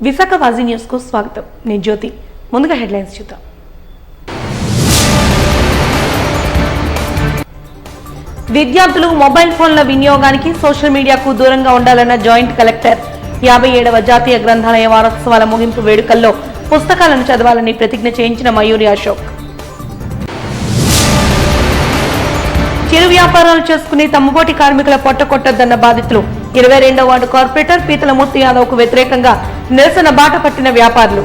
Visakha వాజీ news కు స్వాగతం. నేను జ్యోతి. ముందుగా హెడ్లైన్స్ చూద్దాం. విద్యార్థులు మొబైల్ ఫోన్ల వినియోగానికి సోషల్ మీడియాకు దూరంగా ఉండాలన్న జాయింట్ కలెక్టర్. 57వ జాతీయ గ్రంథాలయ వారోత్సవాల ముగింపు వేడుకల్లో పుస్తకాలను చదవాలని ప్రతిజ్ఞ చేయించిన మయూరి అశోక్. చిరు వ్యాపారాలు చేసుకుని తమ్ముపోటి కార్మికుల పొట్టకొట్టొద్దన్న బాధితులు. 22వ వార్డు కార్పొరేటర్ పీతలమూర్తి యాదవ్ కు వ్యతిరేకంగా నిరసన బాట పట్టిన వ్యాపారులు.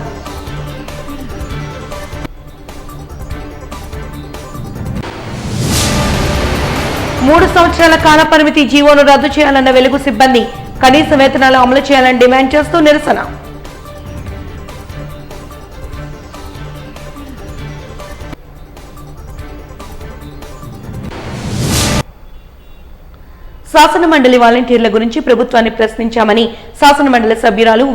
మూడు సంవత్సరాల కాల పరిమితి జీవోను రద్దు చేయాలన్న వెలుగు సిబ్బంది. కనీస వేతనాలు అమలు చేయాలని డిమాండ్ చేస్తూ నిరసన. శాసనమండలి వాలంటీర్ల గురించి ప్రభుత్వాన్ని ప్రశ్నించామని శాసనమండలి సభ్యురాలు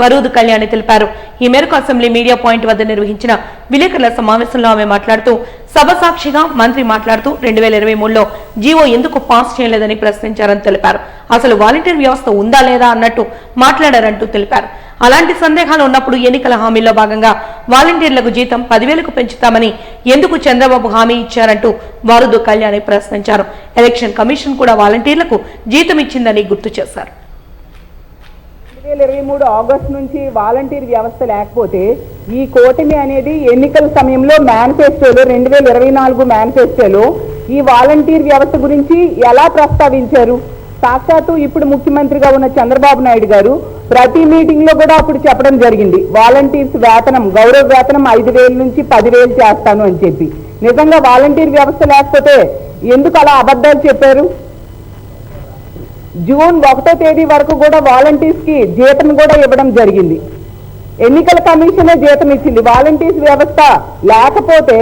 వరూదు కళ్యాణి తెలిపారు. ఈ మేరకు అసెంబ్లీ మీడియా పాయింట్ వద్ద నిర్వహించిన విలేకరుల సమావేశంలో ఆమె మాట్లాడుతూ సభ సాక్షిగా మంత్రి మాట్లాడుతూ 2023లో జీవో ఎందుకు పాస్ చేయలేదని ప్రశ్నించారని తెలిపారు. అసలు వాలంటీర్ వ్యవస్థ ఉందా లేదా అన్నట్టు మాట్లాడారంటూ తెలిపారు. అలాంటి సందేహాలు ఉన్నప్పుడు ఎన్నికల హామీల్లో భాగంగా వాలంటీర్లకు జీతం 10,000కు పెంచుతామని ఎందుకు చంద్రబాబు హామీ ఇచ్చారంటూ వరూదు కళ్యాణి ప్రశ్నించారు. ఎలక్షన్ కమిషన్ కూడా వాలంటీర్లకు జీతం ఇచ్చిందని గుర్తు చేశారు. 2023 ఆగస్టు నుంచి వాలంటీర్ వ్యవస్థ లేకపోతే ఈ కూటమి అనేది ఎన్నికల సమయంలో మేనిఫెస్టోలో 2024 మేనిఫెస్టోలో ఈ వాలంటీర్ వ్యవస్థ గురించి ఎలా ప్రస్తావించారు? సాక్షాత్తు ఇప్పుడు ముఖ్యమంత్రిగా ఉన్న చంద్రబాబు నాయుడు గారు ప్రతి మీటింగ్ లో కూడా అప్పుడు చెప్పడం జరిగింది, వాలంటీర్స్ వేతనం గౌరవ వేతనం 5,000 నుంచి 10,000 చేస్తాను అని చెప్పి. నిజంగా వాలంటీర్ వ్యవస్థ లేకపోతే ఎందుకు అలా అబద్ధాలు చెప్పారు? జూన్ 1వ తేదీ వరకు కూడా వాలంటీర్స్ కి జీతం కూడా ఇవ్వడం జరిగింది. ఎన్నికల కమిషనే జీతం ఇచ్చింది. వాలంటీర్స్ వ్యవస్థ లేకపోతే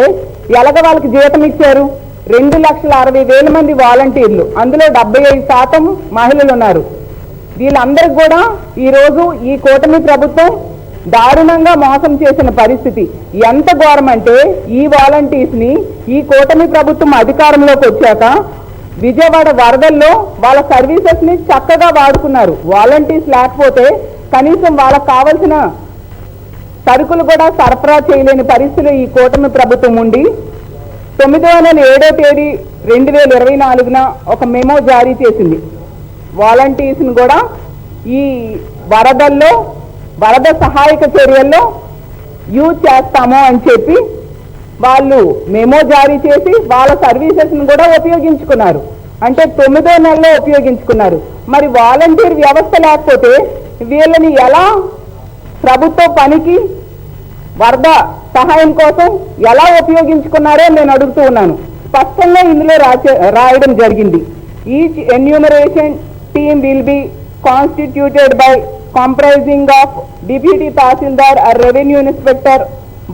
ఎలాగ వాళ్ళకి జీతం ఇచ్చారు? 2,60,000 మంది వాలంటీర్లు, అందులో 75% మహిళలు ఉన్నారు. వీళ్ళందరికీ కూడా ఈరోజు ఈ కూటమి ప్రభుత్వం దారుణంగా మోసం చేసిన పరిస్థితి. ఎంత ఘోరం అంటే ఈ వాలంటీర్స్ ని ఈ కూటమి ప్రభుత్వం అధికారంలోకి వచ్చాక విజయవాడ వరదల్లో వాళ్ళ సర్వీసెస్ ని చక్కగా వాడుకున్నారు. వాలంటీర్స్ లేకపోతే కనీసం వాళ్ళకు కావాల్సిన సరుకులు కూడా సరఫరా చేయలేని పరిస్థితులు ఈ కూటమి ప్రభుత్వం ఉండి 9వ నెల 7వ తేదీ 2024న ఒక మెమో జారీ చేసింది. వాలంటీర్స్ని కూడా ఈ వరద సహాయక చర్యల్లో యూజ్ చేస్తాము అని చెప్పి వాళ్ళు మెమో జారీ చేసి వాళ్ళ సర్వీసెస్ని కూడా ఉపయోగించుకున్నారు. అంటే 9వ నెలలో ఉపయోగించుకున్నారు. మరి వాలంటీర్ వ్యవస్థ లేకపోతే వీళ్ళని ఎలా ప్రభుత్వ పనికి వరద సహాయం కోసం ఎలా ఉపయోగించుకున్నారో నేను అడుగుతూ ఉన్నాను. స్పష్టంగా ఇందులో రాయడం జరిగింది. Each enumeration team will be constituted by comprising of deputy tahsildar or revenue inspector,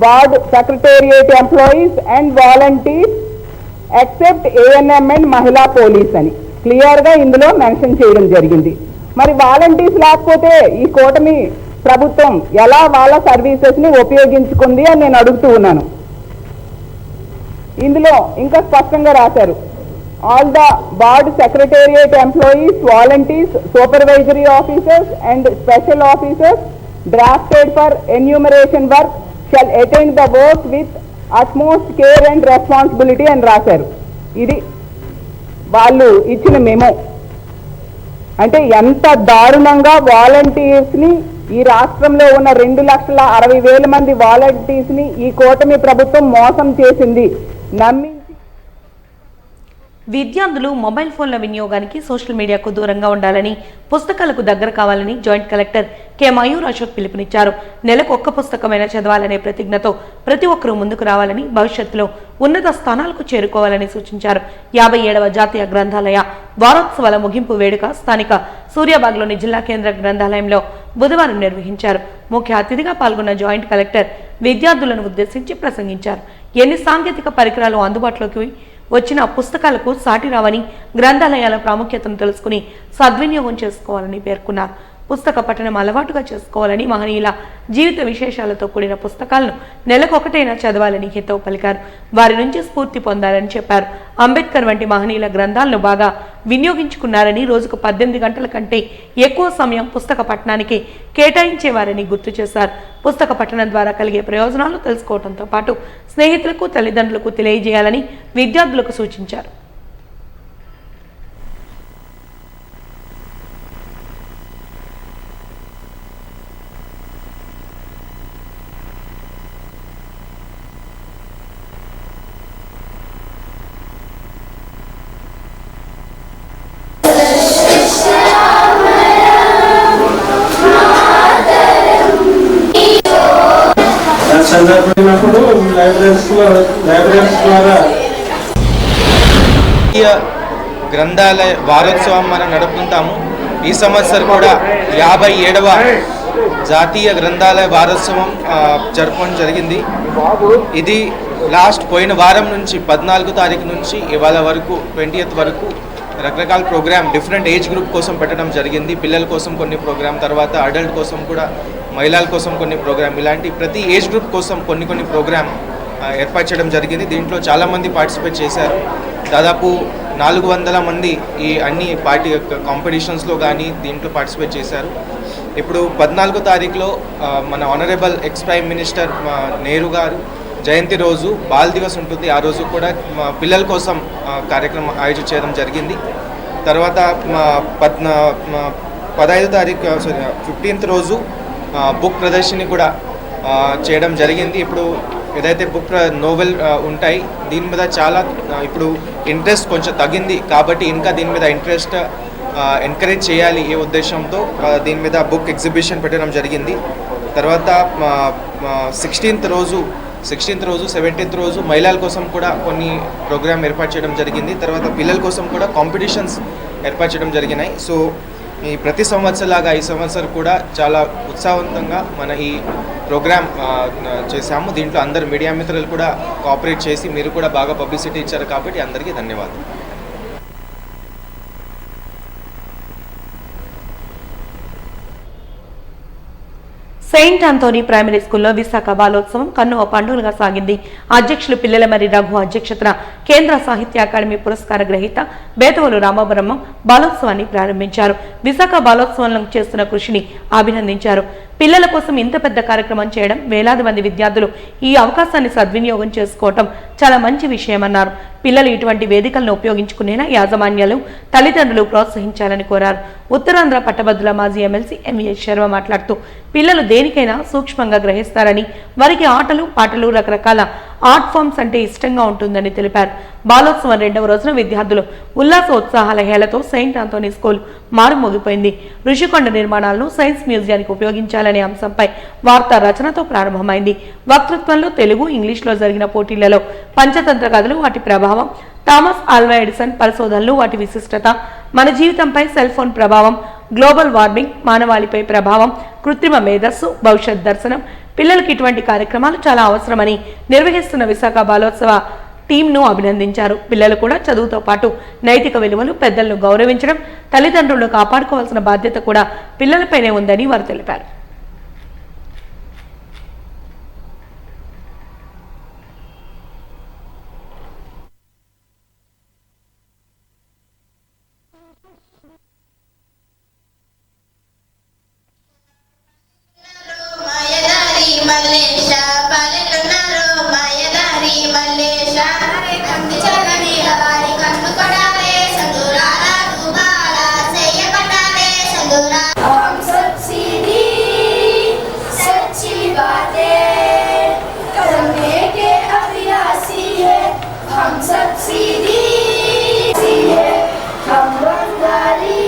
ward secretariat employees and volunteers except ANM and mahila police అని క్లియర్ గా ఇందులో మెన్షన్ చేయడం జరిగింది. మరి వాలంటీర్స్ లేకపోతే ఈ కూటమి ప్రభుత్వం ఎలా వాళ్ళ సర్వీసెస్ ని ఉపయోగించుకుంది అని నేను అడుగుతూ ఉన్నాను. ఇందులో ఇంకా స్పష్టంగా రాశారు, all the ward secretariat employees, volunteers, supervisory officers and special officers drafted for enumeration work shall attend the work with utmost care and responsibility అని రాశారు. ఇది వాళ్ళు ఇచ్చిన మెమో. అంటే ఎంత దారుణంగా వాలంటీర్స్ ని ఈ రాష్ట్రంలో ఉన్న 2,60,000 మంది వాలంటీర్స్ ని ఈ కూటమి ప్రభుత్వం మోసం చేసింది. నమ్మి విద్యార్థులు మొబైల్ ఫోన్ల వినియోగానికి సోషల్ మీడియాకు దూరంగా ఉండాలని, పుస్తకాలకు దగ్గర కావాలని joint collector K Mayur Ashok పిలుపునిచ్చారు. నెలకు ఒక్క పుస్తకమైన చదవాలనే ప్రతిజ్ఞతో ప్రతి ఒక్కరూ ముందుకు రావాలని, భవిష్యత్తులో ఉన్నత స్థానాలకు చేరుకోవాలని సూచించారు. 57వ జాతీయ గ్రంథాలయ వారోత్సవాల ముగింపు వేడుక స్థానిక సూర్యాబాగ్లోని జిల్లా కేంద్ర గ్రంథాలయంలో బుధవారం నిర్వహించారు. ముఖ్య అతిథిగా పాల్గొన్న జాయింట్ కలెక్టర్ విద్యార్థులను ఉద్దేశించి ప్రసంగించారు. ఎన్ని సాంకేతిక పరికరాలు అందుబాటులోకి వచ్చిన పుస్తకాలకు సాటి రావని, గ్రంథాలయాల ప్రాముఖ్యతను తెలుసుకుని సద్వినియోగం చేసుకోవాలని పేర్కొన్నారు. పుస్తక పఠనం అలవాటుగా చేసుకోవాలని, మహనీయుల జీవిత విశేషాలతో కూడిన పుస్తకాలను నెలకొకటైనా చదవాలని హితవు పలికారు. వారి నుంచి స్ఫూర్తి పొందాలని చెప్పారు. అంబేద్కర్ వంటి మహనీయుల గ్రంథాలను బాగా వినియోగించుకున్నారని, రోజుకు 18 గంటల కంటే ఎక్కువ సమయం పుస్తక పఠనానికి కేటాయించేవారని గుర్తు చేశారు. పుస్తక పఠనం ద్వారా కలిగే ప్రయోజనాలు తెలుసుకోవడంతో పాటు స్నేహితులకు, తల్లిదండ్రులకు తెలియజేయాలని విద్యార్థులకు సూచించారు. సందర్భమైనప్పుడు లైబ్రరీస్ ద్వారా గ్రంథాలయ వారోత్సవం మనం నడుపుకుంటాము. ఈ సంవత్సరం కూడా 57వ జాతీయ గ్రంథాలయ వారోత్సవం జరపడం జరిగింది. ఇది పోయిన వారం నుంచి 14వ తారీఖు నుంచి ఇవాళ వరకు 20th వరకు రకరకాల ప్రోగ్రామ్ డిఫరెంట్ ఏజ్ గ్రూప్ కోసం పెట్టడం జరిగింది. పిల్లల కోసం కొన్ని ప్రోగ్రామ్, తర్వాత అడల్ట్ కోసం కూడా, మహిళల కోసం కొన్ని ప్రోగ్రామ్, ఇలాంటి ప్రతి ఏజ్ గ్రూప్ కోసం కొన్ని ప్రోగ్రామ్ ఏర్పాటు చేయడం జరిగింది. దీంట్లో చాలామంది పార్టిసిపేట్ చేశారు. దాదాపు 400 మంది ఈ అన్ని కాంపిటీషన్స్లో కానీ దీంట్లో పార్టిసిపేట్ చేశారు. ఇప్పుడు 14వ తారీఖులో మన honourable X prime minister Nehru గారు జయంతి రోజు బాల్ దివస్ ఉంటుంది. ఆ రోజు కూడా పిల్లల కోసం కార్యక్రమం ఆయోజన చేయడం జరిగింది. తర్వాత 15వ తారీఖు 15th రోజు బుక్ ప్రదర్శన కూడా చేయడం జరిగింది. ఇప్పుడు ఏదైతే బుక్ నోవెల్ ఉంటాయి దీని మీద చాలా ఇప్పుడు ఇంట్రెస్ట్ కొంచెం తగ్గింది కాబట్టి ఇంకా దీని మీద ఇంట్రెస్ట్ ఎంకరేజ్ చేయాలి ఈ ఉద్దేశంతో దీని మీద బుక్ ఎగ్జిబిషన్ పెట్టడం జరిగింది. తర్వాత 16th రోజు 17th రోజు మహిళల కోసం కూడా కొన్ని ప్రోగ్రామ్ ఏర్పాటు చేయడం జరిగింది. తర్వాత పిల్లల కోసం కూడా కాంపిటీషన్స్ ఏర్పాటు చేయడం జరిగినాయి. సో ఈ ప్రతి సంవత్సరంలాగా ఈ సంవత్సరం కూడా చాలా ఉత్సాహవంతంగా మన ఈ ప్రోగ్రామ్ చేశాము. దీంట్లో అందరు మీడియా మిత్రులు కూడా కోఆపరేట్ చేసి మీరు కూడా బాగా పబ్లిసిటీ ఇచ్చారు కాబట్టి అందరికీ ధన్యవాదాలు. సెయింట్ ఆంథోనీ ప్రైమరీ స్కూల్లో విశాఖ బాలోత్సవం కన్నువ పండుగగా సాగింది. అధ్యక్షులు పిల్లలమర్రి రఘు అధ్యక్షతన కేంద్ర సాహిత్య అకాడమీ పురస్కార గ్రహీత బేతవోలు రామబ్రహ్మం బాలోత్సవాన్ని ప్రారంభించారు. విశాఖ బాలోత్సవంలో చేస్తున్న కృషిని అభినందించారు. పిల్లల కోసం ఇంత పెద్ద కార్యక్రమం చేయడం, వేలాది మంది విద్యార్థులు ఈ అవకాశాన్ని సద్వినియోగం చేసుకోవటం చాలా మంచి విషయమన్నారు. పిల్లలు ఇటువంటి వేదికలను ఉపయోగించుకునేలా యాజమాన్యాలు, తల్లిదండ్రులు ప్రోత్సహించాలని కోరారు. ఉత్తరాంధ్ర పట్టభద్రుల మాజీ ఎమ్మెల్సీ ఎంవీఎస్ శర్మ మాట్లాడుతూ పిల్లలు దేనికైనా సూక్ష్మంగా గ్రహిస్తారని, వారికి ఆటలు, పాటలు, రకరకాల ఆర్ట్ ఫామ్స్ అంటే ఇష్టంగా ఉంటుందని తెలిపారు. బాలోత్సవం 2వ రోజున విద్యార్థులు ఉల్లాస ఉత్సాహాల హేళతో సెయింట్ ఆంథోనీ స్కూల్ మారుమోగిపోయింది. ఋషికొండ నిర్మాణాలను సైన్స్ మ్యూజియానికి ఉపయోగించాలనే అంశంపై వార్తా రచనతో ప్రారంభమైంది. వక్తృత్వంలో తెలుగు, ఇంగ్లీష్లో జరిగిన పోటీలలో పంచతంత్ర కథలు, వాటి ప్రభావం, థామస్ ఆల్వా ఎడిసన్ పరిశోధనలు, వాటి విశిష్టత, మన జీవితంపై సెల్ ఫోన్ ప్రభావం, గ్లోబల్ వార్మింగ్, మానవాళిపై ప్రభావం, కృత్రిమ మేధస్సు, భవిష్యత్ దర్శనం, పిల్లలకి ఇటువంటి కార్యక్రమాలు చాలా అవసరమని నిర్వహిస్తున్న విశాఖ బాలోత్సవ టీంను అభినందించారు. పిల్లలు కూడా చదువుతో పాటు నైతిక విలువలు, పెద్దలను గౌరవించడం, తల్లిదండ్రులను కాపాడుకోవాల్సిన బాధ్యత కూడా పిల్లలపైనే ఉందని వారు తెలిపారు. हम बंगाली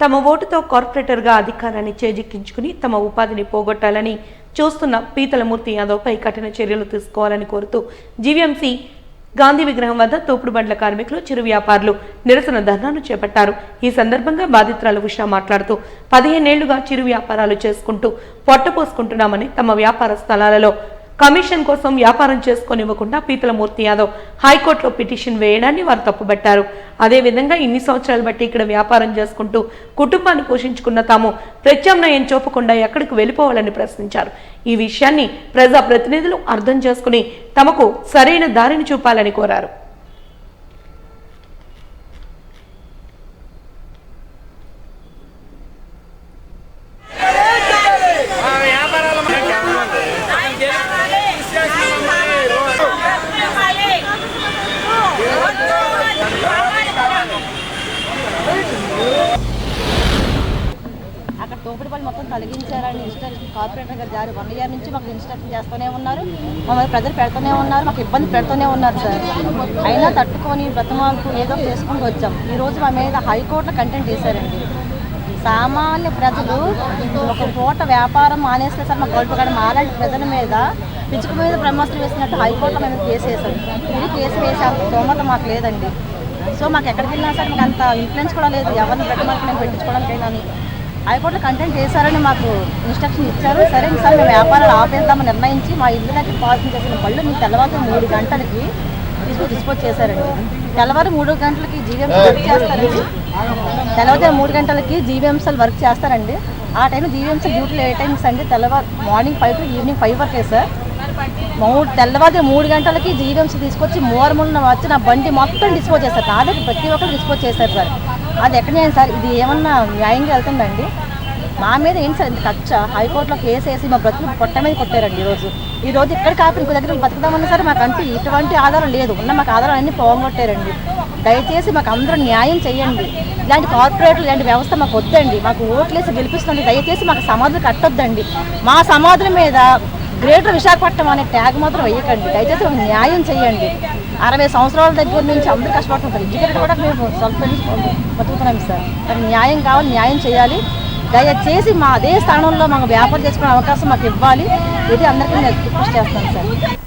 తమ ఓటుతో కార్పొరేటర్గా అధికారాన్ని చేజిక్కించుకుని తమ ఉపాధిని పోగొట్టాలని చూస్తున్న పీతలమూర్తి యాదవ్పై కఠిన చర్యలు తీసుకోవాలని కోరుతూ జీవీఎంసీ గాంధీ విగ్రహం వద్ద తోపుడు బండ్ల కార్మికులు, చిరు వ్యాపారులు నిరసన ధర్నాను చేపట్టారు. ఈ సందర్భంగా బాధితురాలు ఉషా మాట్లాడుతూ 15 ఏళ్లుగా చిరు వ్యాపారాలు చేసుకుంటూ పొట్టపోసుకుంటున్నామని, తమ వ్యాపార స్థలాలలో కమిషన్ కోసం వ్యాపారం చేసుకోనివ్వకుండా పీతలమూర్తి యాదవ్ హైకోర్టులో పిటిషన్ వేయడాన్ని వారు తప్పుబట్టారు. అదేవిధంగా ఇన్ని సంవత్సరాలు బట్టి ఇక్కడ వ్యాపారం చేసుకుంటూ కుటుంబాన్ని పోషించుకున్న తాము ప్రత్యామ్నాయం చూపకుండా ఎక్కడికి వెళ్ళిపోవాలని ప్రశ్నించారు. ఈ విషయాన్ని ప్రజాప్రతినిధులు అర్థం చేసుకుని తమకు సరైన దారిని చూపాలని కోరారు. అక్కడ తోపుడు పళ్ళు మొత్తం తొలగించారని ఇన్స్ట్రక్షన్ కార్పొరేటర్ గారు జారీ 1 ఇయర్ నుంచి మాకు ఇన్స్ట్రక్షన్ చేస్తూనే ఉన్నారు. మమ్మల్ని ప్రజలు పెడుతూనే ఉన్నారు, మాకు ఇబ్బంది పెడుతూనే ఉన్నారు సార్. అయినా తట్టుకొని బ్రతమాలకు ఏదో చేసుకుంటూ వచ్చాం. ఈరోజు మా మీద హైకోర్టులో కంటెంట్ చేశారండి. సామాన్య ప్రజలు ఒక పూట వ్యాపారం మానేస్తే సార్ మా గొడవ కాడ మాలాంటి ప్రజల మీద పిచ్చుక మీద బ్రహ్మాస్త్రం వేసినట్టు హైకోర్టులో మేము కేసు వేసాం. ఇది కేసు వేసే అంత స్తోమత మాకు లేదండి. సో మాకు ఎక్కడికి వెళ్ళినా సార్ మాకు అంత ఇన్ఫ్లుయెన్స్ కూడా లేదు, ఎవరిని పెట్టడానికి నేను పెట్టించుకోవడానికైనా. హైకోర్టులో కంటెంట్ చేశారని మాకు ఇన్స్ట్రక్షన్ ఇచ్చారు. సరే సార్ మేము వ్యాపారాలు ఆపేద్దామని నిర్ణయించి మా ఇల్లు దగ్గర పాసింగ్ చేసిన బళ్ళు మేము తెల్లవారు 3 గంటలకి డిస్పోజ్ చేశారండి. తెల్లవారు 3 గంటలకి జీవీఎంసీ వర్క్ చేస్తారండి. తెల్లవారు 3 గంటలకి జీవీఎంసీలు వర్క్ చేస్తారండి. ఆ టైం జీవీఎంసీ డ్యూటీలు ఏ టైమ్స్ అండి? తెల్లవారు మార్నింగ్ 5 to ఈవినింగ్ 5 వరకే సార్. తెల్లవారు 3 గంటలకి జీవీఎంసీ తీసుకొచ్చి మూలమున్న వచ్చి నా బండి మొత్తం డిస్పోజ్ చేస్తారు. నా దగ్గర ప్రతి ఒక్కరు డిస్పోజ్ చేశారు సార్. అది ఎక్కడైనా సార్ ఇది ఏమన్నా న్యాయంగా వెళ్తుందండి? మా మీద ఏంటి సార్ ఇంత కచ్చ? హైకోర్టులో కేసు వేసి మా బ్రతుకు పొట్ట మీద కొట్టారండి. ఈరోజు ఇక్కడ కాపీ ఇంకో దగ్గర బతుకుదామన్నా సరే మాకంటూ ఇటువంటి ఆధారం లేదు. ఉన్న మాకు ఆధారం అన్నీ పోగొట్టారండి. దయచేసి మాకు అందరూ న్యాయం చేయండి. ఇలాంటి కార్పొరేట్లు ఇలాంటి వ్యవస్థ మాకు వద్దండి. మాకు ఓట్లేసి గెలిపిస్తుంది. దయచేసి మాకు సమాధులు కట్టొద్దండి. మా సమాధుల మీద గ్రేటర్ విశాఖపట్నం అనే ట్యాగ్ మాత్రం వేయకండి. దయచేసి మాకు న్యాయం చేయండి. 60 సంవత్సరాల దగ్గర నుంచి అందరూ కష్టపడుతుంటారు. ఎడ్యుకేటెడ్ కూడా మేము బతుకుతున్నాం సార్. నాకు న్యాయం కావాలి, న్యాయం చేయాలి. దయచేసి మా అదే స్థానంలో మాకు వ్యాపారం చేసుకునే అవకాశం మాకు ఇవ్వాలి. ఇది అందరికీ నేను రిక్వెస్ట్ చేస్తాను సార్.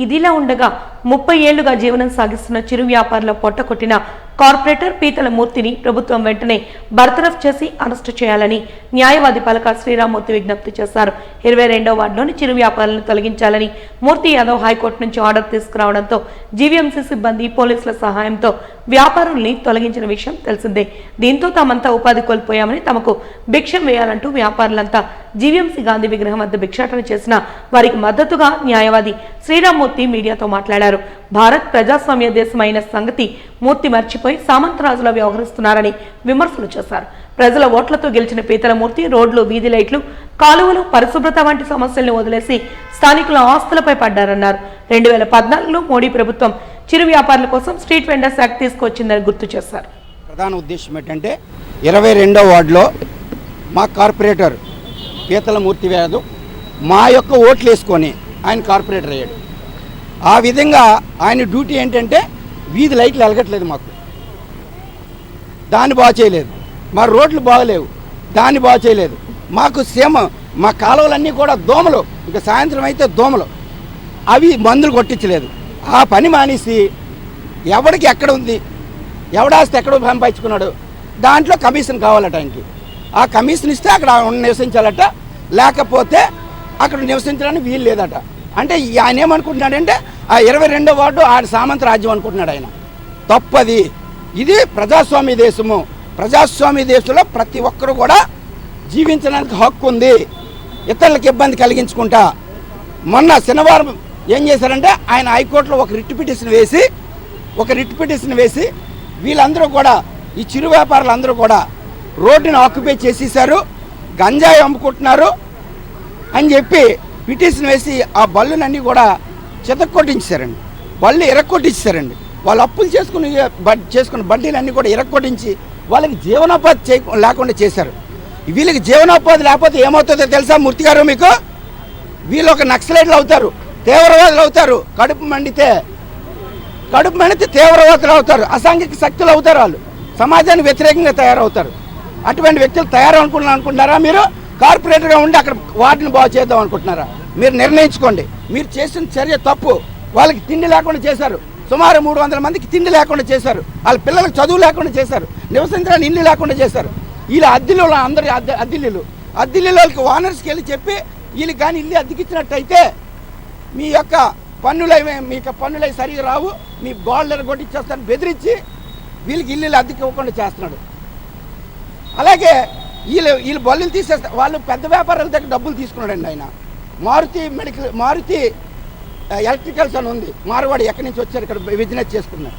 ఇదిలా ఉండగా 30 ఏళ్లుగా జీవనం సాగిస్తున్న చిరు వ్యాపారుల పొట్టకొట్టిన కార్పొరేటర్ పీతల మూర్తిని ప్రభుత్వం వెంటనే బర్తరఫ్ చేసి అరెస్టు చేయాలని న్యాయవాది పలక శ్రీరామ్మూర్తి విజ్ఞప్తి చేశారు. 22వ వార్డులోని చిరు వ్యాపారులను తొలగించాలని మూర్తి యాదవ్ హైకోర్టు నుంచి ఆర్డర్ తీసుకురావడంతో జీవీఎంసీ సిబ్బంది పోలీసుల సహాయంతో వ్యాపారుల్ని తొలగించిన విషయం తెలిసిందే. దీంతో తామంతా ఉపాధి కోల్పోయామని, తమకు భిక్షం వేయాలంటూ వ్యాపారులంతా జీవీఎంసీ గాంధీ విగ్రహం వద్ద భిక్షాటన చేసిన వారికి మద్దతుగా న్యాయవాది శ్రీరామ్మూర్తి మీడియాతో మాట్లాడారు. భారత్ ప్రజాస్వామ్య దేశం అయిన సంగతి మూర్తి మర్చిపోయి సామంతరాజులా వ్యవహరిస్తున్నారని విమర్శలు చేశారు. ప్రజల ఓట్లతో గెలిచిన పీతల మూర్తి రోడ్లు, వీధి లైట్లు, కాలువలు, పరిశుభ్రత వంటి సమస్యలను వదిలేసి స్థానికుల ఆస్తులపై పడ్డారన్నారు. 2014లో మోడీ ప్రభుత్వం చిరు వ్యాపారుల కోసం స్ట్రీట్ వెండర్స్ యాక్ట్ తీసుకొచ్చిందని గుర్తు చేశారు. ప్రధాన ఉద్దేశం ఏంటంటే 22వ వార్డులో మా కార్పొరేటర్ పీతల మూర్తి యాదవ్ మా యొక్క ఓట్లు వేసుకొని ఆయన కార్పొరేటర్ అయ్యాడు. ఆ విధంగా ఆయన డ్యూటీ ఏంటంటే వీధి లైట్లు వెలగట్లేదు, మాకు దాన్ని బాగు చేయలేదు. మా రోడ్లు బాగలేవు, దాన్ని బాగు చేయలేదు. మాకు మా కాలువలన్నీ కూడా దోమలు, ఇంకా సాయంత్రం అయితే దోమలు, అవి మందులు కొట్టించలేదు. ఆ పని మానేసి ఎవడికి ఎక్కడ ఉంది, ఎవడాస్తే ఎక్కడో సంపాదించుకున్నాడు, దాంట్లో కమిషన్ కావాలట ఆయనకి. ఆ కమిషన్ ఇస్తే అక్కడ నివసించాలట, లేకపోతే అక్కడ నివసించడానికి వీలు లేదట. అంటే ఆయన ఏమనుకుంటున్నాడంటే ఆ 22వ వార్డు ఆయన సామంత రాజ్యం అనుకుంటున్నాడు. ఆయన తప్పది. ఇది ప్రజాస్వామ్య దేశము. ప్రజాస్వామ్య దేశంలో ప్రతి ఒక్కరు కూడా జీవించడానికి హక్కు ఉంది, ఇతరులకు ఇబ్బంది కలిగించుకుంటా. మొన్న శనివారం ఏం చేశారంటే ఆయన హైకోర్టులో ఒక రిట్ పిటిషన్ వేసి వీళ్ళందరూ కూడా, ఈ చిరు వ్యాపారులు అందరూ కూడా రోడ్డుని ఆక్యుపై చేసేసారు, గంజాయి అమ్ముకుంటున్నారు అని చెప్పి పిటిషన్ వేసి ఆ బళ్ళునన్నీ కూడా చితక్కొట్టించారండి. బళ్ళు ఇరక్కొట్టించారండి. వాళ్ళు అప్పులు చేసుకున్న బడ్డీలన్నీ కూడా ఇరక్కొట్టించి వాళ్ళకి జీవనోపాధి లేకుండా చేశారు. వీళ్ళకి జీవనోపాధి లేకపోతే ఏమవుతుందో తెలుసా మూర్తి గారు మీకు? వీళ్ళు ఒక నక్సలైట్లు అవుతారు, తీవ్రవాదులు అవుతారు. కడుపు మండితే తీవ్రవాదులు అవుతారు, అసాంఘిక శక్తులు అవుతారు. వాళ్ళు సమాజానికి వ్యతిరేకంగా తయారవుతారు. అటువంటి వ్యక్తులు అనుకుంటున్నారా? మీరు కార్పొరేటర్గా ఉండి అక్కడ వార్డుని బాగు చేద్దాం అనుకుంటున్నారా? మీరు నిర్ణయించుకోండి. మీరు చేసిన చర్య తప్పు. వాళ్ళకి తిండి లేకుండా చేశారు, సుమారు 300 మందికి తిండి లేకుండా చేశారు, వాళ్ళ పిల్లలకు చదువు లేకుండా చేశారు, నివసించడానికి ఇల్లు లేకుండా చేశారు. వీళ్ళ అద్దెలు అందరి అద్దెల్లులకి ఓనర్స్కి వెళ్ళి చెప్పి వీళ్ళకి కానీ ఇల్లు అద్దెకిచ్చినట్టయితే మీకు పన్నులై సరిగా రావు, మీ గోల్డర్ కొట్టిచ్చేస్తాను బెదిరించి వీళ్ళకి ఇల్లు అద్దెకి ఇవ్వకుండా చేస్తున్నాడు. అలాగే వీళ్ళు బల్లులు తీసేస్తారు. వాళ్ళు పెద్ద వ్యాపారాల దగ్గర డబ్బులు తీసుకున్నాడండి ఆయన. మారుతి ఎలక్ట్రికల్స్ అని ఉంది, మార్వాడి ఎక్కడి నుంచి వచ్చారు, ఇక్కడ బిజినెస్ చేసుకున్నారు.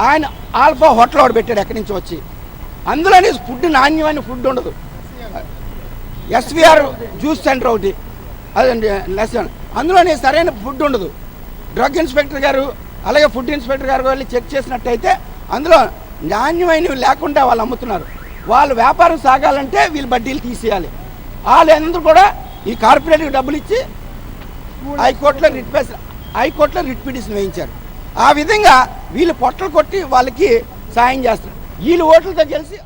ఆయన ఆల్ఫా హోటల్ వాడు పెట్టాడు ఎక్కడి నుంచి వచ్చి. అందులోనే ఫుడ్, నాణ్యమైన ఫుడ్ ఉండదు. SVR జ్యూస్ సెంటర్ ఒకటి, అదండి లెసన్, అందులోనే సరైన ఫుడ్ ఉండదు. డ్రగ్ ఇన్స్పెక్టర్ గారు అలాగే ఫుడ్ ఇన్స్పెక్టర్ గారు వెళ్ళి చెక్ చేసినట్టయితే అందులో నాణ్యమైనవి లేకుండా వాళ్ళు అమ్ముతున్నారు. వాళ్ళు వ్యాపారం సాగాలంటే వీళ్ళు బడ్డీలు తీసేయాలి. వాళ్ళందరూ కూడా ఈ కార్పొరేట్కి డబ్బులు ఇచ్చి హైకోర్టులో రిట్ పిటిషన్ వేయించారు. ఆ విధంగా వీళ్ళు పొట్టలు కొట్టి వాళ్ళకి సాయం చేస్తారు. వీళ్ళు ఓట్లతో గెలిచి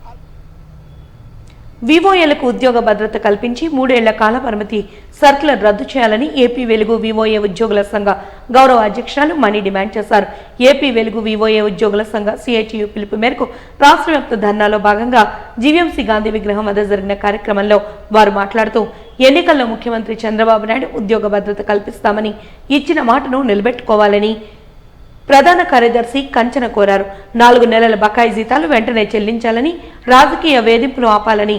వివోఏలకు ఉద్యోగ భద్రత కల్పించి 3 ఏళ్ల కాల పరిమితి సర్క్యులర్ రద్దు చేయాలని ఏపీ వెలుగు వివోఏ ఉద్యోగుల సంఘ గౌరవ అధ్యక్షురాలు మణి డిమాండ్ చేశారు. ఏపీ వెలుగు వివోఏ ఉద్యోగుల సంఘ CITU పిలుపు మేరకు రాష్ట్ర వ్యాప్త ధర్నాలో భాగంగా జీవీఎంసీ గాంధీ విగ్రహం వద్ద జరిగిన కార్యక్రమంలో వారు మాట్లాడుతూ ఎన్నికల్లో ముఖ్యమంత్రి చంద్రబాబు నాయుడు ఉద్యోగ భద్రత కల్పిస్తామని ఇచ్చిన మాటను నిలబెట్టుకోవాలని ప్రధాన కార్యదర్శి కంచన కోరారు. 4 నెలల బకాయి జీతాలు వెంటనే చెల్లించాలని, రాజకీయ వేధింపులు ఆపాలని,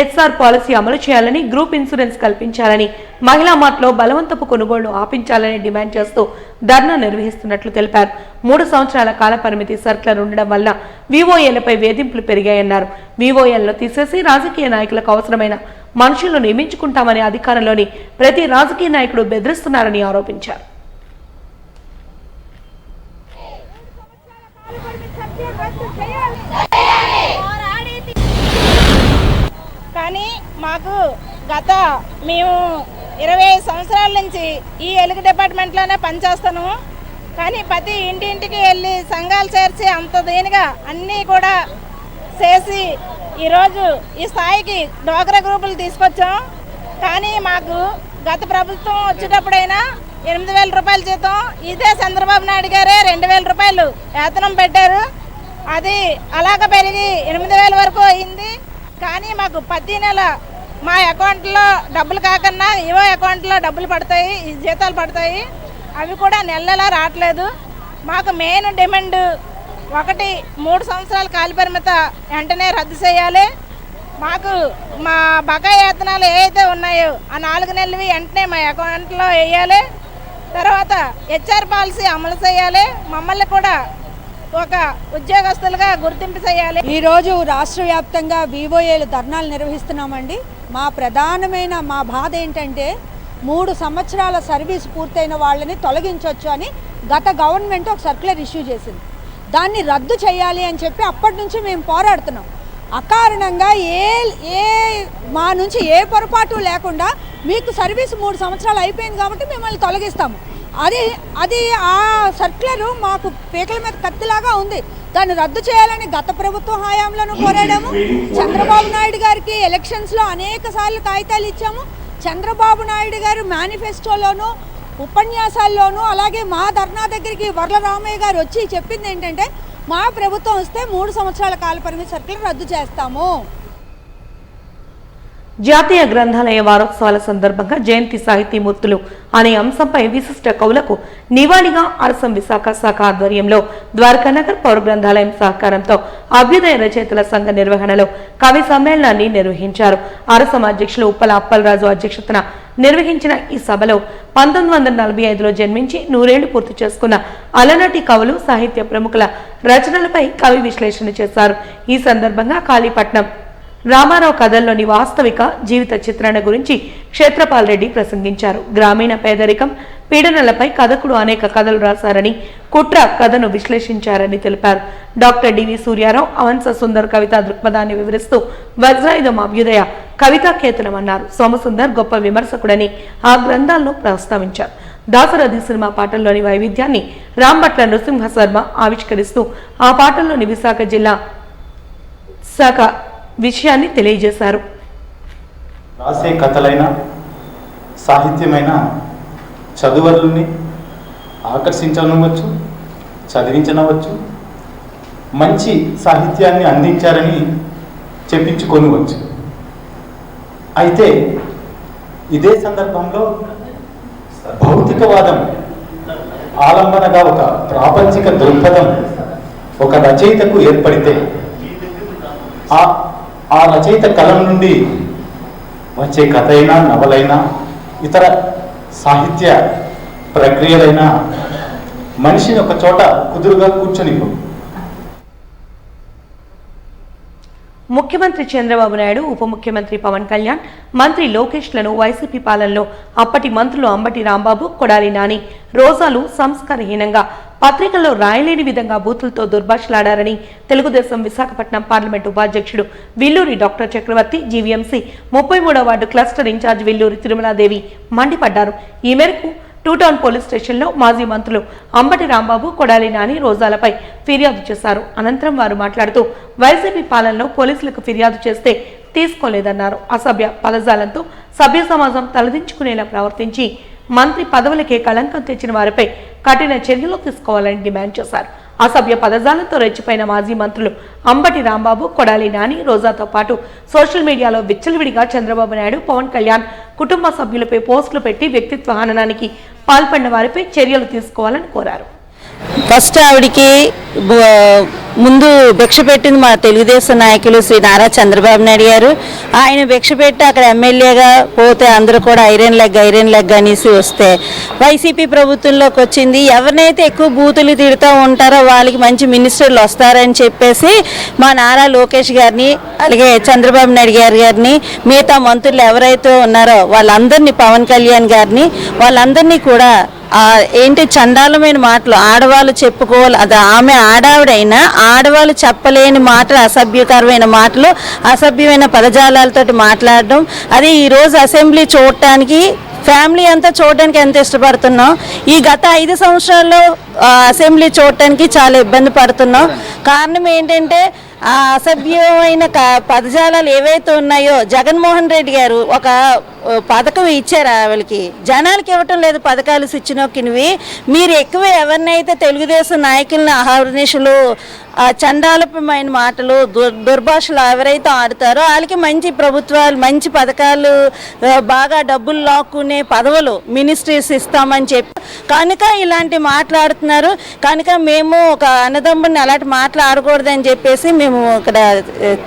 HR పాలసీ అమలు చేయాలని, గ్రూప్ ఇన్సూరెన్స్ కల్పించాలని, మహిళా మార్ట్లో బలవంతపు కొనుగోళ్లు ఆపించాలని డిమాండ్ చేస్తూ ధర్నా నిర్వహిస్తున్నట్లు తెలిపారు. 3 సంవత్సరాల కాల పరిమితి సర్క్యులర్ ఉండడం వల్ల వివోఏలపై వేధింపులు పెరిగాయన్నారు. వివోఏలను తీసేసి రాజకీయ నాయకులకు అవసరమైన మనుషులను నియమించుకుంటామని అధికారంలోని ప్రతి రాజకీయ నాయకుడు బెదిరిస్తున్నారని ఆరోపించారు. కానీ మాకు మేము 25 సంవత్సరాల నుంచి ఈ వెలుగు డిపార్ట్మెంట్లోనే పనిచేస్తాను. కానీ ప్రతి ఇంటింటికి వెళ్ళి సంఘాలు చేర్చి అంత దేనిగా అన్నీ కూడా చేసి ఈరోజు ఈ స్థాయికి డ్వాక్రా గ్రూపులు తీసుకొచ్చాం. కానీ మాకు గత ప్రభుత్వం వచ్చేటప్పుడైనా 8,000 రూపాయల జీతం. ఇదే చంద్రబాబు నాయుడు గారే 2,000 రూపాయలు వేతనం పెట్టారు. అది అలాగ పెరిగి 8,000 వరకు అయింది. కానీ మాకు ప్రతి నెల మా అకౌంట్లో డబ్బులు కాకుండా ఏవో అకౌంట్లో డబ్బులు పడతాయి, ఈ జీతాలు పడతాయి. అవి కూడా నెల రావట్లేదు. మాకు మెయిన్ డిమాండ్ ఒకటి, 3 సంవత్సరాల కాల పరిమిత వెంటనే రద్దు చేయాలి. మాకు మా బకాయి వేతనాలు ఏవైతే ఉన్నాయో ఆ 4 నెలలు వెంటనే మా అకౌంట్లో వేయాలి. తర్వాత హెచ్ఆర్ పాలసీ అమలు చేయాలి. మమ్మల్ని కూడా ఒక ఉద్యోగస్తులుగా గుర్తింపు చేయాలి. ఈరోజు రాష్ట్ర వ్యాప్తంగా వివోఏలు ధర్నాలు నిర్వహిస్తున్నామండి. మా ప్రధానమైన మా బాధ ఏంటంటే 3 సంవత్సరాల సర్వీస్ పూర్తయిన వాళ్ళని తొలగించవచ్చు అని గత గవర్నమెంట్ ఒక సర్క్యులర్ ఇష్యూ చేసింది. దాన్ని రద్దు చేయాలి అని చెప్పి అప్పటి నుంచి మేము పోరాడుతున్నాం. అకారణంగా మా నుంచి ఏ పొరపాటు లేకుండా మీకు సర్వీస్ 3 సంవత్సరాలు అయిపోయింది కాబట్టి మిమ్మల్ని తొలగిస్తాము. అది ఆ సర్క్యులర్ మాకు పీకల మీద కత్తిలాగా ఉంది. దాన్ని రద్దు చేయాలని గత ప్రభుత్వ హయాంలోనూ పోరాడాము. చంద్రబాబు నాయుడు గారికి ఎలక్షన్స్లో అనేక సార్లు కాగితాలు ఇచ్చాము. చంద్రబాబు నాయుడు గారు మేనిఫెస్టోలోనూ ఉపన్యాసాల్లోనూ అలాగే మా ధర్నా దగ్గరికి వర్ల రామయ్య గారు వచ్చి చెప్పింది ఏంటంటే మా ప్రభుత్వం వస్తే 3 సంవత్సరాల కాల పరిమితి సర్కులు రద్దు చేస్తాము. జాతీయ గ్రంథాలయ వారోత్సవాల సందర్భంగా జయంతి సాహితీమూర్తులు అనే అంశంపై విశిష్ట కవులకు నివాళిగా అరసం విశాఖ శాఖ ఆధ్వర్యంలో ద్వారకానగర్ పౌర గ్రంథాలయం సహకారంతో అభ్యుదయ రచయితల సంఘ నిర్వహణలో కవి సమ్మేళనాన్ని నిర్వహించారు. అరసం అధ్యక్షులు ఉప్పల అప్పలరాజు అధ్యక్షతన నిర్వహించిన ఈ సభలో 1945లో జన్మించి 100 ఏళ్లు పూర్తి చేసుకున్న అలనాటి కవులు, సాహిత్య ప్రముఖుల రచనలపై కవి విశ్లేషణ చేశారు. ఈ సందర్భంగా కాళీపట్నం రామారావు కథల్లోని వాస్తవిక జీవిత చిత్రణ గురించి క్షేత్రపాల్ రెడ్డి ప్రసంగించారు. గ్రామీణ పేదరికం, పీడనలపై కథకుడు అనేక కథలు రాశారని, కుట్ర కథను విశ్లేషించారని తెలిపారు. డాక్టర్ డివి సూర్యారావు అవంస సుందర్ కవితా దృక్పథాన్ని వివరిస్తూ వజ్రాయుధం అభ్యుదయ కవితా కేతనమన్నారు. సోమసుందర్ గొప్ప విమర్శకుడని ఆ గ్రంథాలను ప్రస్తావించారు. దాసరథి సినిమా పాటల్లోని వైవిధ్యాన్ని రాంభట్ల నృసింహ శర్మ ఆవిష్కరిస్తూ ఆ పాటల్లోని విశాఖ జిల్లా శాఖ విషయాన్ని తెలియజేశారు. రాసే కథలైన సాహిత్యమైన చదువుల్ని ఆకర్షించనవచ్చు, చదివించనవచ్చు, మంచి సాహిత్యాన్ని అందించారని చెప్పించుకొనవచ్చు. అయితే ఇదే సందర్భంలో భౌతికవాదం ఆలంబనగా ఒక ప్రాపంచిక దృక్పథం ఒక రచయితకు ఏర్పడితే ఆ రచయిత కలం నుండి వచ్చే కథ అయినా, నవలైనా, ఇతర సాహిత్య ప్రక్రియలైనా మనిషిని ఒక చోట కుదురుగా కూర్చొనివ్వవు. ముఖ్యమంత్రి చంద్రబాబు నాయుడు, ఉప ముఖ్యమంత్రి పవన్ కళ్యాణ్, మంత్రి లోకేష్లను వైసీపీ పాలనలో అప్పటి మంత్రులు అంబటి రాంబాబు, కొడాలి నాని, రోజాలు సంస్కారహీనంగా పత్రికల్లో రాయలేని విధంగా బూతులతో దుర్భాషలాడారని తెలుగుదేశం విశాఖపట్నం పార్లమెంటు ఉపాధ్యక్షుడు విల్లూరి డాక్టర్ చక్రవర్తి, జీవీఎంసీ 33వ ward cluster incharge Villuri Tirumaladevi మండిపడ్డారు. ఈ మేరకు 2 టౌన్ పోలీస్ స్టేషన్లో మాజీ మంత్రులు అంబటి రాంబాబు, కొడాలి నాని, రోజాలపై ఫిర్యాదు చేశారు. అనంతరం వారు మాట్లాడుతూ వైసీపీ పాలనలో పోలీసులకు ఫిర్యాదు చేస్తే తీసుకోలేదన్నారు. అసభ్య పదజాలంతో సభ్య సమాజం తలదించుకునేలా ప్రవర్తించి మంత్రి పదవులకే కళంకం తెచ్చిన వారిపై కఠిన చర్యలు తీసుకోవాలని డిమాండ్ చేశారు. అసభ్య పదజాలంతో రెచ్చిపోయిన మాజీ మంత్రులు అంబటి రాంబాబు, కొడాలి నాని, రోజాతో పాటు సోషల్ మీడియాలో విచ్చలవిడిగా చంద్రబాబు నాయుడు, పవన్ కళ్యాణ్ కుటుంబ సభ్యులపై పోస్టులు పెట్టి వ్యక్తిత్వ హననానికి పాల్పడిన వారిపై చర్యలు తీసుకోవాలని కోరారు. ఫస్ట్ ఆవిడికి ముందు భిక్ష పెట్టింది మా తెలుగుదేశం నాయకులు శ్రీ నారా చంద్రబాబు నాయుడు గారు. ఆయన భిక్ష పెట్టి అక్కడ ఎమ్మెల్యేగా పోతే అందరూ కూడా ఐరన్ లెగ్ అనేసి వస్తే వైసీపీ ప్రభుత్వంలోకి వచ్చింది. ఎవరినైతే ఎక్కువ బూతులు తిడుతూ ఉంటారో వాళ్ళకి మంచి మినిస్టర్లు వస్తారని చెప్పేసి మా నారా లోకేష్ గారిని, అలాగే చంద్రబాబు నాయుడు గారిని, మిగతా మంత్రులు ఎవరైతే ఉన్నారో వాళ్ళందరినీ, పవన్ కళ్యాణ్ గారిని, వాళ్ళందరినీ కూడా ఏంటి చండాలమైన మాటలు ఆడవాళ్ళు చెప్పుకోవాలి, అది ఆమె ఆడావిడైనా ఆడవాళ్ళు చెప్పలేని మాటలు, అసభ్యకరమైన మాటలు, అసభ్యమైన పదజాలాలతో మాట్లాడడం. అది ఈరోజు అసెంబ్లీ చూడటానికి ఫ్యామిలీ అంతా చూడడానికి ఎంత ఇష్టపడుతున్నాం. ఈ గత 5 సంవత్సరాల్లో అసెంబ్లీ చూడటానికి చాలా ఇబ్బంది పడుతున్నాం. కారణం ఏంటంటే ఆ అసభ్యమైన పదజాలాలు ఏవైతే ఉన్నాయో జగన్మోహన్ రెడ్డి గారు ఒక పథకం ఇచ్చారు వాళ్ళకి, జనాలకి ఇవ్వటం లేదు పథకాలు ఇచ్చినవి. మీరు ఎక్కువ ఎవరినైతే తెలుగుదేశం నాయకులను అహర్నిశలు చండాలమైన మాటలు దుర్భాషలు ఎవరైతే ఆడుతారో వాళ్ళకి మంచి ప్రభుత్వాలు మంచి పథకాలు బాగా డబ్బులు లాక్కునే పదవులు మినిస్ట్రీస్ ఇస్తామని చెప్పి కనుక ఇలాంటి మాట్లాడుతున్నారు. కనుక మేము ఒక అన్నదమ్ముడిని అలాంటి మాట్లాడకూడదని చెప్పేసి మేము ఇక్కడ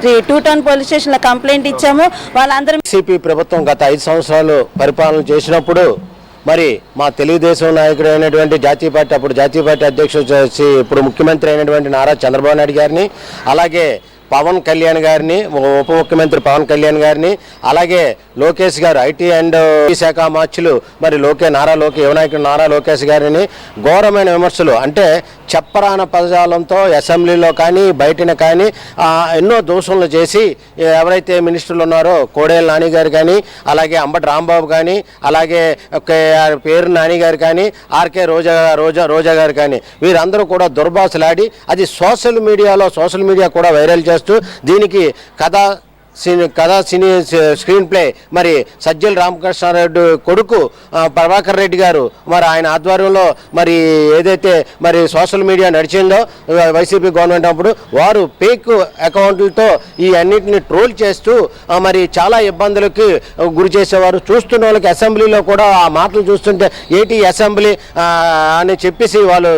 2 టౌన్ పోలీస్ స్టేషన్లో కంప్లైంట్ ఇచ్చాము. వాళ్ళందరూ వైసీపీ ప్రభుత్వం గత 5 సంవత్సరాలు పరిపాలన చేసినప్పుడు మరి మా తెలుగుదేశం నాయకుడు అయినటువంటి జాతీయ పార్టీ అధ్యక్షుడు ఇప్పుడు ముఖ్యమంత్రి అయినటువంటి నారా చంద్రబాబు నాయుడు గారిని, అలాగే పవన్ కళ్యాణ్ గారిని, ఉప ముఖ్యమంత్రి పవన్ కళ్యాణ్ గారిని, అలాగే లోకేష్ గారు ఐటీ అండ్ శాఖ మార్చులు మరి యువనాయకుడు నారా లోకేష్ గారిని ఘోరమైన విమర్శలు అంటే చెప్పరాన పదజాలంతో అసెంబ్లీలో కానీ బయటన కానీ ఎన్నో దోషణలు చేసి ఎవరైతే మినిస్టర్లు ఉన్నారో కోడేల నాని గారు కానీ, అలాగే అంబటి రాంబాబు కానీ, అలాగే పేరు నాని గారు కానీ, ఆర్కే రోజా గారు కానీ వీరందరూ కూడా దుర్భాషలాడి అది సోషల్ మీడియా కూడా వైరల్ చేస్తూ దీనికి స్క్రీన్ ప్లే మరి సజ్జల రామకృష్ణారెడ్డి కొడుకు ప్రభాకర్ రెడ్డి గారు మరి ఆయన ఆధ్వర్యంలో మరి ఏదైతే మరి సోషల్ మీడియా నడిచిందో వైసీపీ గవర్నమెంట్ అప్పుడు వారు ఫేక్ అకౌంట్లతో ఈ అన్నింటిని ట్రోల్ చేస్తూ మరి చాలా ఇబ్బందులకి గురి చేసేవారు. చూస్తున్న వాళ్ళకి అసెంబ్లీలో కూడా ఆ మాటలు చూస్తుంటే ఏటి అసెంబ్లీ అని చెప్పేసి వాళ్ళు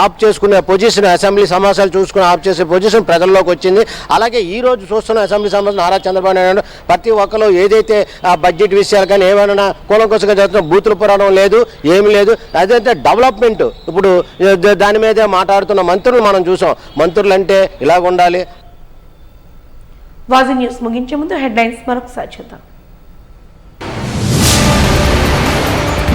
ఆఫ్ చేసుకునే పొజిషన్, అసెంబ్లీ సమావేశాలు చూసుకుని ఆఫ్ చేసే పొజిషన్ ప్రజల్లోకి వచ్చింది. అలాగే ఈ రోజు చూస్తున్న అసెంబ్లీ సమావేశం నారా చంద్రబాబు నాయుడు ప్రతి ఒక్కరు ఏదైతే బడ్జెట్ విషయాలు కానీ ఏమైనా కూలంకోసంగా జరుగుతున్న బూతుల పురాణం లేదు, ఏమి లేదు. అదైతే డెవలప్మెంట్ ఇప్పుడు దాని మీదే మాట్లాడుతున్న మంత్రులు మనం చూసాం. మంత్రులు అంటే ఇలాగ ఉండాలి. వాజీ న్యూస్ ముగించే ముందు హెడ్లైన్స్ మరొకసారి చూద్దాం.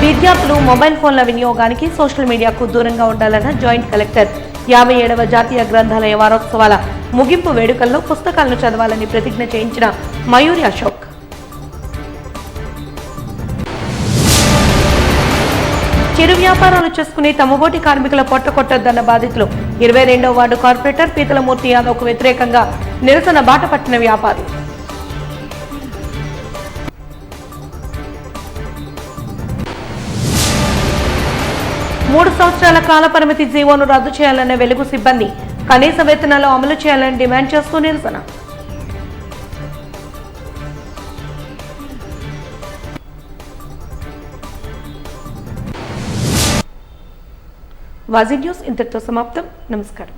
విద్యార్థులు మొబైల్ ఫోన్ల వినియోగానికి సోషల్ మీడియాకు దూరంగా ఉండాలన్న జాయింట్ కలెక్టర్. 57వ జాతీయ గ్రంథాలయ వారోత్సవాల ముగింపు వేడుకల్లో పుస్తకాలను చదవాలని ప్రతిజ్ఞ చేయించిన మయూరి అశోక్. చిరు వ్యాపారాలు చేసుకుని తమబోటి కార్మికుల పొట్ట కొట్టొద్దన్న బాధితులు. 22వ వార్డు కార్పొరేటర్ పీతలమూర్తి యాదవ్కు వ్యతిరేకంగా నిరసన బాట పట్టిన వ్యాపారి. మూడు సంవత్సరాల కాల పరిమితి జీవోను రద్దు చేయాలన్న వెలుగు సిబ్బంది. కనీస వేతనాలు అమలు చేయాలని డిమాండ్ చేస్తూ నిరసన. వాజీ న్యూస్ ఇంతటితో సమాప్తం. నమస్కారం.